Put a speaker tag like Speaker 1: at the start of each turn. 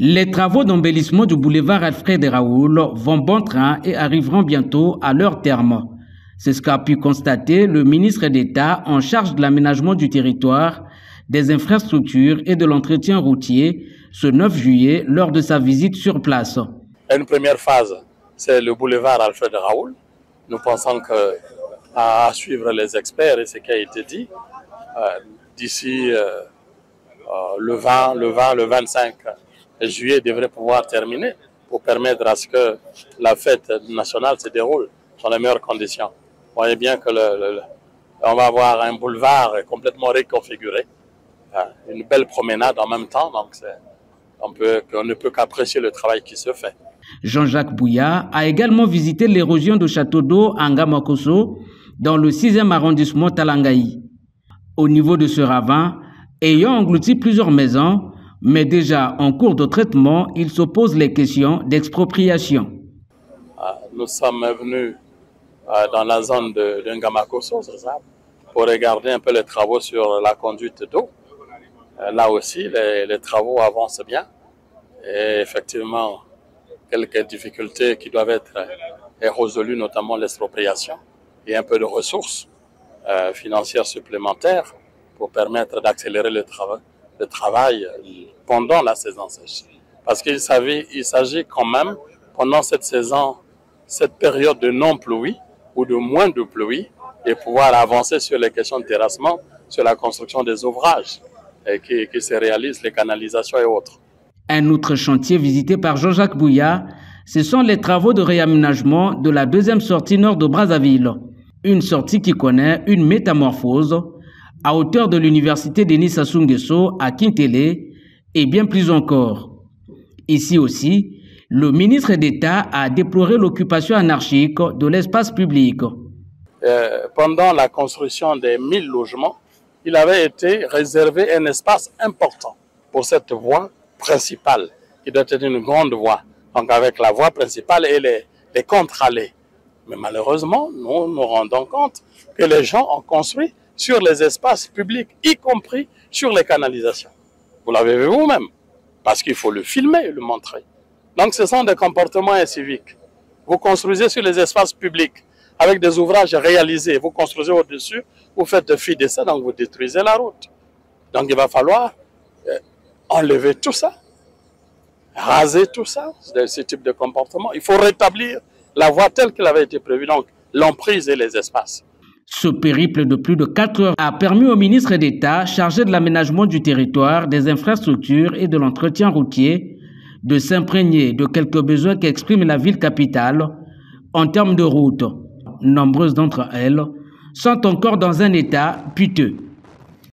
Speaker 1: Les travaux d'embellissement du boulevard Alfred Raoul vont bon train et arriveront bientôt à leur terme. C'est ce qu'a pu constater le ministre d'État en charge de l'aménagement du territoire, des infrastructures et de l'entretien routier ce 9 juillet lors de sa visite sur place.
Speaker 2: Une première phase, c'est le boulevard Alfred Raoul. Nous pensons qu'à suivre les experts et ce qui a été dit, d'ici le 25 juillet devrait pouvoir terminer pour permettre à ce que la fête nationale se déroule dans les meilleures conditions. Vous voyez bien que on va avoir un boulevard complètement reconfiguré, une belle promenade en même temps, donc on ne peut qu'apprécier le travail qui se fait.
Speaker 1: Jean-Jacques Bouya a également visité l'érosion de château d'eau à Ngamakoso dans le 6e arrondissement Talangaï. Au niveau de ce ravin, ayant englouti plusieurs maisons, mais déjà en cours de traitement, il se pose les questions d'expropriation.
Speaker 2: Nous sommes venus dans la zone de Ngamakoso, c'est ça, pour regarder un peu les travaux sur la conduite d'eau. Là aussi, les travaux avancent bien. Et effectivement, quelques difficultés qui doivent être résolues, notamment l'expropriation et un peu de ressources financières supplémentaires pour permettre d'accélérer le travail pendant la saison sèche. Parce qu'il s'agit quand même, pendant cette saison, cette période de non-pluie ou de moins de pluie, et pouvoir avancer sur les questions de terrassement, sur la construction des ouvrages qui se réalisent, les canalisations et autres.
Speaker 1: Un autre chantier visité par Jean-Jacques Bouya, ce sont les travaux de réaménagement de la deuxième sortie nord de Brazzaville. Une sortie qui connaît une métamorphose à hauteur de l'université Denis Sassou Nguesso à Kintele et bien plus encore. Ici aussi, le ministre d'État a déploré l'occupation anarchique de l'espace public.
Speaker 2: Pendant la construction des 1000 logements, il avait été réservé un espace important pour cette voie principale, qui doit être une grande voie, donc avec la voie principale et les contre-allées. Mais malheureusement, nous nous rendons compte que les gens ont construit sur les espaces publics, y compris sur les canalisations. Vous l'avez vu vous-même, parce qu'il faut le filmer et le montrer. Donc ce sont des comportements inciviques. Vous construisez sur les espaces publics avec des ouvrages réalisés, vous construisez au-dessus, vous faites de fi de ça, donc vous détruisez la route. Donc il va falloir enlever tout ça, raser tout ça, ce type de comportement. Il faut rétablir la voie telle qu'elle avait été prévue, donc l'emprise et les espaces.
Speaker 1: Ce périple de plus de 4 heures a permis au ministre d'État chargé de l'aménagement du territoire, des infrastructures et de l'entretien routier de s'imprégner de quelques besoins qu'exprime la ville capitale en termes de routes. Nombreuses d'entre elles sont encore dans un état piteux.